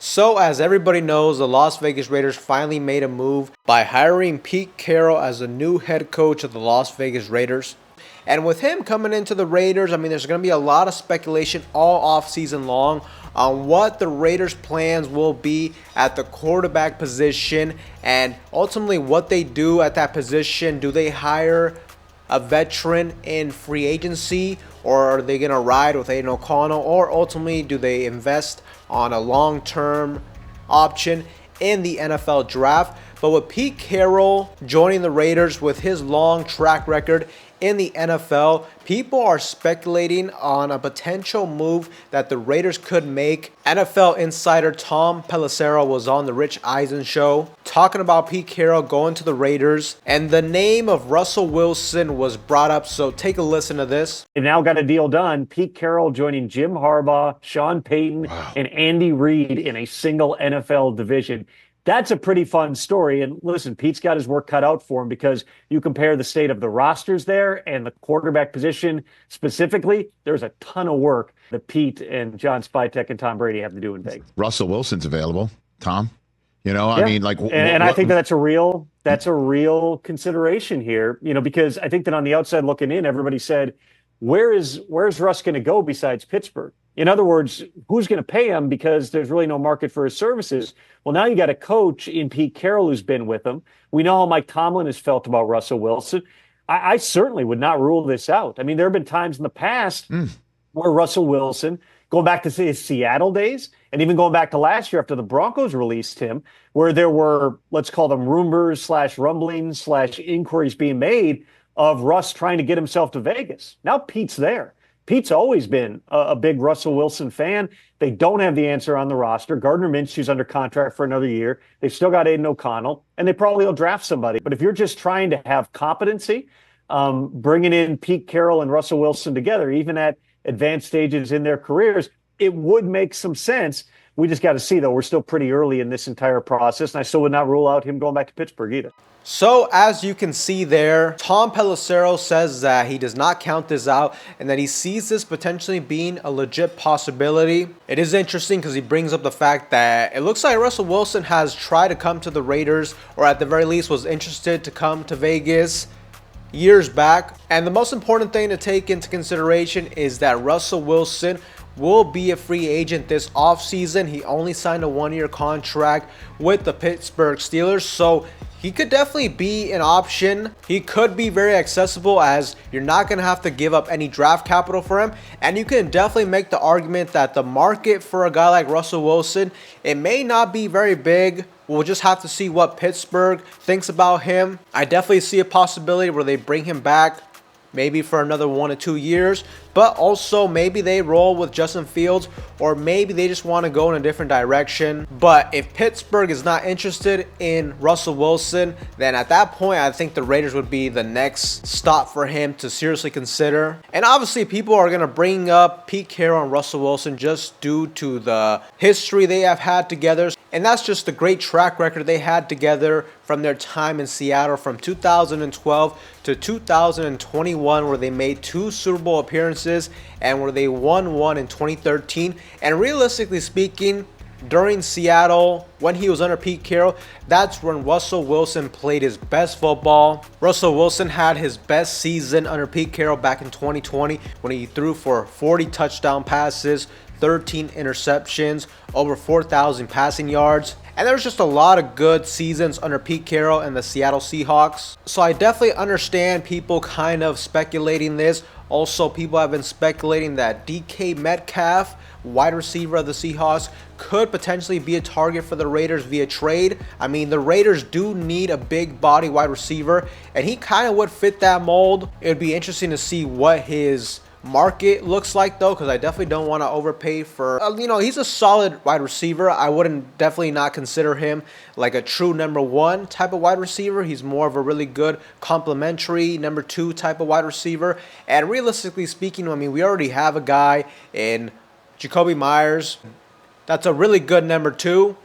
So as everybody knows, the Las Vegas Raiders finally made a move by hiring Pete Carroll as the new head coach of the Las Vegas Raiders. And with him coming into the Raiders, there's going to be a lot of speculation all offseason long on what the Raiders' plans will be at the quarterback position and ultimately what they do at that position. Do they hire a veteran in free agency, or are they going to ride with Aiden O'Connell, or ultimately do they invest on a long-term option in the NFL draft? But with Pete Carroll joining the Raiders with his long track record in the NFL, people are speculating on a potential move that the Raiders could make. NFL insider Tom Pelissero was on the Rich Eisen show talking about Pete Carroll going to the Raiders, and the name of Russell Wilson was brought up, so take a listen to this. They've now got a deal done. Pete Carroll joining Jim Harbaugh, Sean Payton, and Andy Reid in a single NFL division. That's a pretty fun story. And listen, Pete's got his work cut out for him, because you compare the state of the rosters there and the quarterback position specifically, there's a ton of work that Pete and John Spytek and Tom Brady have to do in Vegas. Russell Wilson's available, Tom. And I think that's a real consideration here, because I think that on the outside looking in, everybody said, where's Russ going to go besides Pittsburgh? In other words, who's going to pay him, because there's really no market for his services? Well, now you got a coach in Pete Carroll who's been with him. We know how Mike Tomlin has felt about Russell Wilson. I certainly would not rule this out. There have been times in the past where Russell Wilson, going back to his Seattle days, and even going back to last year after the Broncos released him, where there were, let's call them rumors / rumblings / inquiries being made of Russ trying to get himself to Vegas. Now Pete's there. Pete's always been a big Russell Wilson fan. They don't have the answer on the roster. Gardner Minshew's under contract for another year. They've still got Aiden O'Connell, and they probably will draft somebody. But if you're just trying to have competency, bringing in Pete Carroll and Russell Wilson together, even at advanced stages in their careers, it would make some sense. We just got to see, though. We're still pretty early in this entire process, and I still would not rule out him going back to Pittsburgh either. So as you can see there, Tom Pelissero says that he does not count this out and that he sees this potentially being a legit possibility. It is interesting because he brings up the fact that it looks like Russell Wilson has tried to come to the Raiders, or at the very least was interested to come to Vegas years back. And the most important thing to take into consideration is that Russell Wilson will be a free agent this offseason. He only signed a one-year contract with the Pittsburgh Steelers, so he could definitely be an option. He could be very accessible, as you're not going to have to give up any draft capital for him. And you can definitely make the argument that the market for a guy like Russell Wilson, it may not be very big. We'll just have to see what Pittsburgh thinks about him. I definitely see a possibility where they bring him back maybe for another 1 or 2 years, but also maybe they roll with Justin Fields, or maybe they just want to go in a different direction. But if Pittsburgh is not interested in Russell Wilson, then at that point, I think the Raiders would be the next stop for him to seriously consider. And obviously, people are going to bring up Pete Carroll and Russell Wilson just due to the history they have had together. And that's just the great track record they had together from their time in Seattle from 2012 to 2021, where they made 2 Super Bowl appearances and where they won one in 2013. And realistically speaking, during Seattle, when he was under Pete Carroll, that's when Russell Wilson played his best football. Russell Wilson had his best season under Pete Carroll back in 2020 when he threw for 40 touchdown passes, 13 interceptions, over 4,000 passing yards. And there's just a lot of good seasons under Pete Carroll and the Seattle Seahawks. So I definitely understand people kind of speculating this. Also, people have been speculating that DK Metcalf, wide receiver of the Seahawks, could potentially be a target for the Raiders via trade. The Raiders do need a big body wide receiver, and he kind of would fit that mold. It would be interesting to see what his market looks like, though, because I definitely don't want to overpay for he's a solid wide receiver. I wouldn't definitely not consider him like a true number 1 type of wide receiver. He's more of a really good complementary number 2 type of wide receiver. And realistically speaking, we already have a guy in Jacoby Myers that's a really good number 2.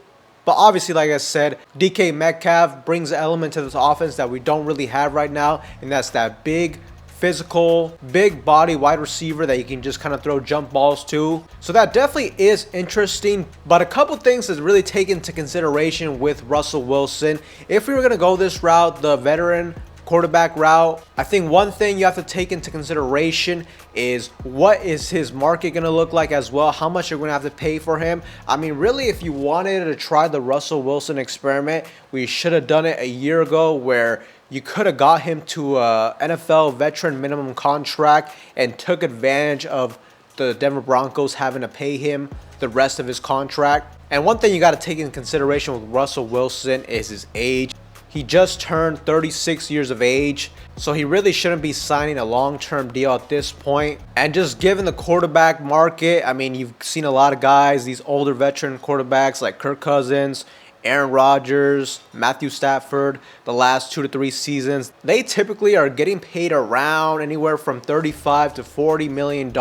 But obviously, like I said, DK Metcalf brings an element to this offense that we don't really have right now, and that's that big physical, big body wide receiver that you can just kind of throw jump balls to. So that definitely is interesting. But a couple things to really take into consideration with Russell Wilson. If we were going to go this route, the veteran quarterback route, I think one thing you have to take into consideration is what is his market going to look like as well, how much you're going to have to pay for him. I mean, really, if you wanted to try the Russell Wilson experiment, we should have done it a year ago, where you could have got him to a NFL veteran minimum contract and took advantage of the Denver Broncos having to pay him the rest of his contract. And one thing you got to take into consideration with Russell Wilson is his age. He just turned 36 years of age, so he really shouldn't be signing a long-term deal at this point. And just given the quarterback market, I mean, you've seen a lot of guys, these older veteran quarterbacks like Kirk Cousins, Aaron Rodgers, Matthew Stafford, the last 2 to 3 seasons, they typically are getting paid around anywhere from $35 to $40 million.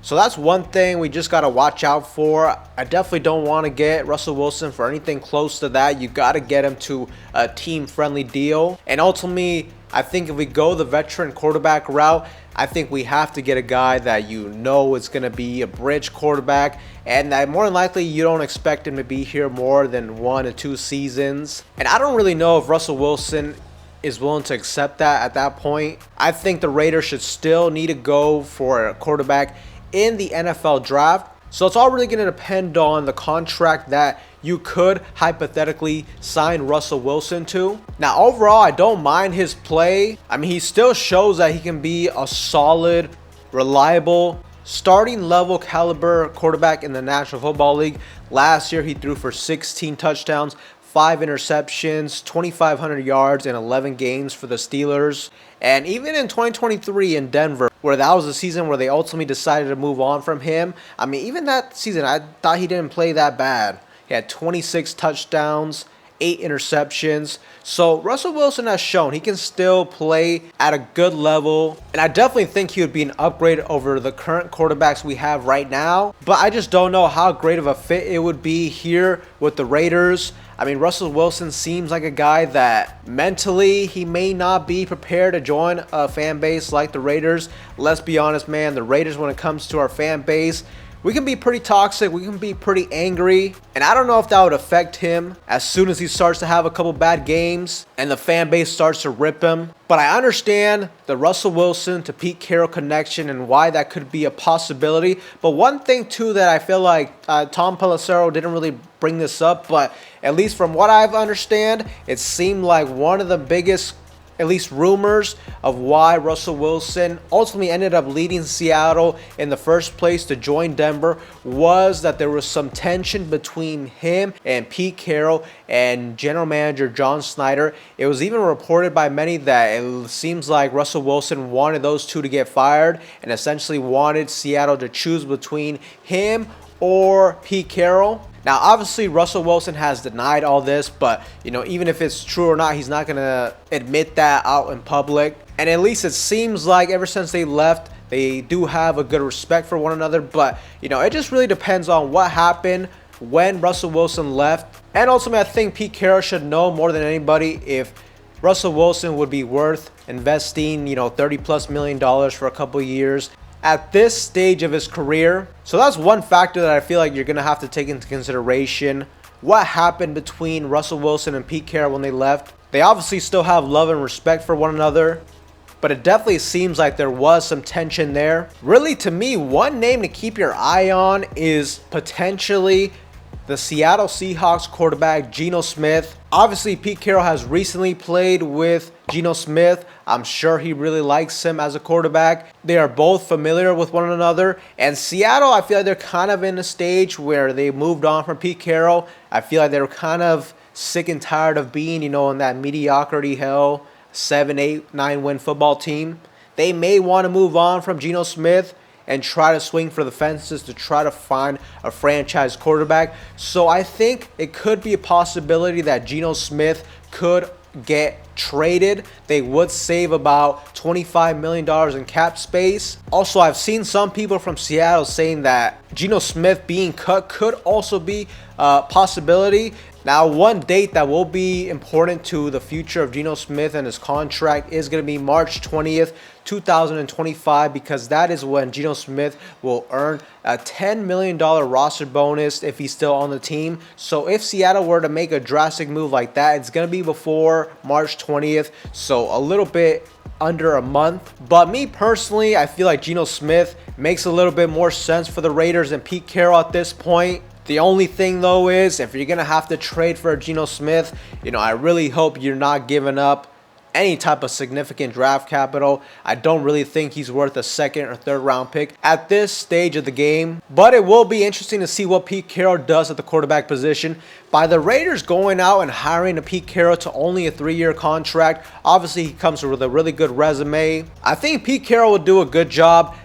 So that's one thing we just got to watch out for. I definitely don't want to get Russell Wilson for anything close to that. You got to get him to a team-friendly deal. And ultimately, I think if we go the veteran quarterback route, I think we have to get a guy that you know is going to be a bridge quarterback, and that more than likely you don't expect him to be here more than 1 to 2 seasons. And I don't really know if Russell Wilson is willing to accept that at that point. I think the Raiders should still need to go for a quarterback in the NFL draft. So it's all really going to depend on the contract that you could hypothetically sign Russell Wilson to. Now, overall, I don't mind his play. I mean, he still shows that he can be a solid, reliable, starting level caliber quarterback in the National Football League. Last year, he threw for 16 touchdowns, 5 interceptions, 2,500 yards in 11 games for the Steelers. And even in 2023 in Denver, where that was the season where they ultimately decided to move on from him, I mean, even that season, I thought he didn't play that bad. He had 26 touchdowns, 8 interceptions. So Russell Wilson has shown he can still play at a good level. And I definitely think he would be an upgrade over the current quarterbacks we have right now. But I just don't know how great of a fit it would be here with the Raiders. I mean, Russell Wilson seems like a guy that mentally he may not be prepared to join a fan base like the Raiders. Let's be honest, man, the Raiders, when it comes to our fan base, we can be pretty toxic, we can be pretty angry, and I don't know if that would affect him as soon as he starts to have a couple bad games and the fan base starts to rip him. But I understand the Russell Wilson to Pete Carroll connection and why that could be a possibility. But one thing too that I feel like Tom Pelissero didn't really bring this up, but at least from what I've understand, it seemed like one of the biggest, at least rumors, of why Russell Wilson ultimately ended up leading Seattle in the first place to join Denver was that there was some tension between him and Pete Carroll and general manager John Snyder. It was even reported by many that it seems like Russell Wilson wanted those two to get fired and essentially wanted Seattle to choose between him or Pete Carroll. Now, obviously, Russell Wilson has denied all this, but, you know, even if it's true or not, he's not going to admit that out in public. And at least it seems like ever since they left, they do have a good respect for one another. But, you know, it just really depends on what happened when Russell Wilson left. And ultimately, I think Pete Carroll should know more than anybody if Russell Wilson would be worth investing, you know, $30+ million for a couple of years at this stage of his career. So that's one factor that I feel like you're going to have to take into consideration. What happened between Russell Wilson and Pete Carroll when they left? They obviously still have love and respect for one another, but it definitely seems like there was some tension there. Really, to me, one name to keep your eye on is potentially the Seattle Seahawks quarterback, Geno Smith. Obviously, Pete Carroll has recently played with Geno Smith. I'm sure he really likes him as a quarterback. They are both familiar with one another. And Seattle, I feel like they're kind of in a stage where they moved on from Pete Carroll. I feel like they're kind of sick and tired of being, you know, in that mediocrity hell, 7, 8, 9 win football team. They may want to move on from Geno Smith and try to swing for the fences to try to find a franchise quarterback. So I think it could be a possibility that Geno Smith could get traded. They would save about $25 million in cap space. Also, I've seen some people from Seattle saying that Geno Smith being cut could also be a possibility. Now, one date that will be important to the future of Geno Smith and his contract is going to be March 20th, 2025, because that is when Geno Smith will earn a $10 million roster bonus if he's still on the team. So if Seattle were to make a drastic move like that, it's going to be before March 20th, so a little bit under a month. But me personally, I feel like Geno Smith makes a little bit more sense for the Raiders than Pete Carroll at this point. The only thing though is, if you're going to have to trade for Geno Smith, I really hope you're not giving up any type of significant draft capital. I don't really think he's worth a second or third round pick at this stage of the game. But it will be interesting to see what Pete Carroll does at the quarterback position. By the Raiders going out and hiring a Pete Carroll to only a 3-year contract, obviously he comes with a really good resume. I think Pete Carroll will do a good job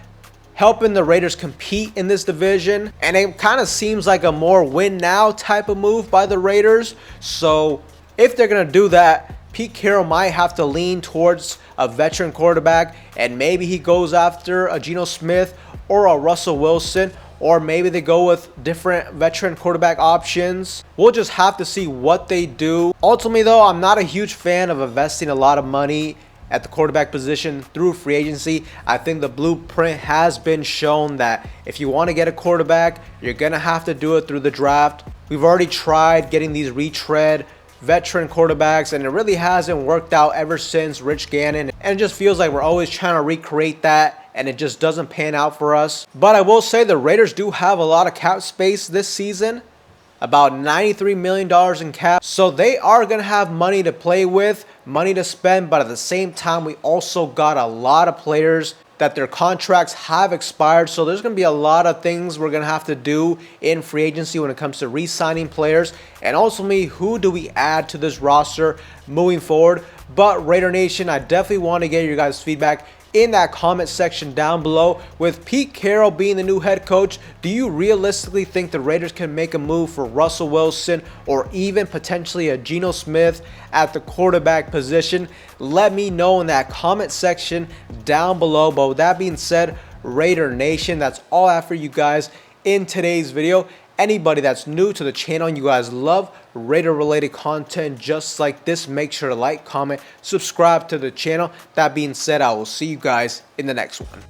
helping the Raiders compete in this division, and it kind of seems like a more win now type of move by the Raiders. So if they're going to do that, Pete Carroll might have to lean towards a veteran quarterback, and maybe he goes after a Geno Smith or a Russell Wilson, or maybe they go with different veteran quarterback options. We'll just have to see what they do. Ultimately though, I'm not a huge fan of investing a lot of money at the quarterback position through free agency. I think the blueprint has been shown that if you want to get a quarterback, you're going to have to do it through the draft. We've already tried getting these retread veteran quarterbacks, and it really hasn't worked out ever since Rich Gannon, and it just feels like we're always trying to recreate that, and it just doesn't pan out for us. But I will say the Raiders do have a lot of cap space this season, about $93 million in cap. So they are going to have money to play with, money to spend, but at the same time, we also got a lot of players that their contracts have expired. So there's going to be a lot of things we're going to have to do in free agency when it comes to re-signing players. And ultimately, who do we add to this roster moving forward? But Raider Nation, I definitely want to get your guys' feedback in that comment section down below. With Pete Carroll being the new head coach, do you realistically think the Raiders can make a move for Russell Wilson or even potentially a Geno Smith at the quarterback position? Let me know in that comment section down below. But with that being said, Raider Nation, that's all I have for you guys in today's video. Anybody that's new to the channel and you guys love Raider related content just like this, make sure to like, comment, subscribe to the channel. That being said, I will see you guys in the next one.